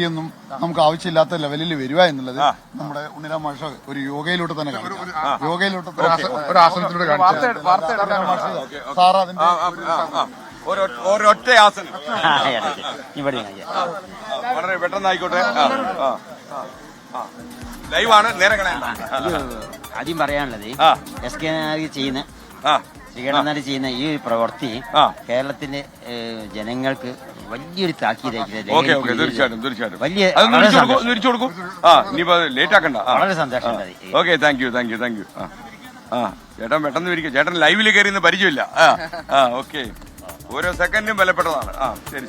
ൊന്നും നമുക്ക് ആവശ്യമില്ലാത്ത ലെവലിൽ വരിക എന്നുള്ളത് നമ്മുടെ ഉണ്ണിരാം മാഷ ഒരു യോഗയിലോട്ട് തന്നെ യോഗയിലോട്ട് ഒരു ആസനത്തിലൂടെ സാർ അതിന്റെ ഒരൊറ്റ ആസനം വളരെ പെട്ടെന്നായിക്കോട്ടെ. ലൈവാണ് നേരെ ആദ്യം പറയാനുള്ളത് എസ് കെ ചെയ്യുന്ന ശ്രീകണ്ഠനാഥ് ചെയ്യുന്ന ഈ ഒരു പ്രവൃത്തി കേരളത്തിന്റെ ജനങ്ങൾക്ക് വലിയൊരു താക്കീതായിട്ട് വലിയ ലേറ്റ് ആക്കണ്ട. വളരെ സന്തോഷം. Okay, thank U. ചേട്ടൻ പെട്ടെന്ന് ഇരിക്കും. ചേട്ടൻ ലൈവിൽ കയറിയെന്ന് പരിചയമില്ല. ഓക്കെ, ഓരോ സെക്കൻഡും വിലപ്പെട്ടതാണ്. ശരി.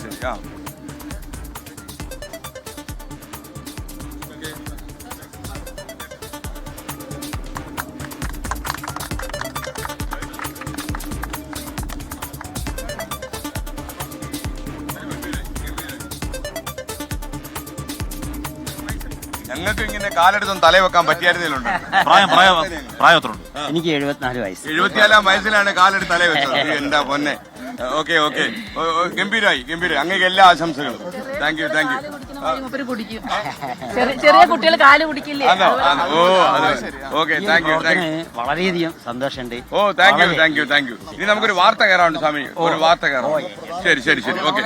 ഞങ്ങൾക്ക് ഇങ്ങനെ കാലെടുത്തൊന്നും തലയിൽ വെക്കാൻ പറ്റിയായിരുന്നില്ലുണ്ട്. എനിക്ക് 74 വയസ്സ്. 74 വയസ്സിലാണ് കാലെടുത്ത് തലയിൽ വെച്ചത്. എന്താ പൊന്നെ. ഓക്കെ, ഗംഭീരായി. അങ്ങേക്ക് എല്ലാ ആശംസകളും. Thank you. ചെറിയ കുട്ടികൾ കാല് കുടിക്കില്ലേ? Okay, thank you. വളരെയധികം സന്തോഷമുണ്ട്. Thank you. ഇനി നമുക്കൊരു വാർത്ത കയറാറുണ്ട് സ്വാമി. ഒരു വാർത്ത കയറാം. ശരി. ഓക്കെ.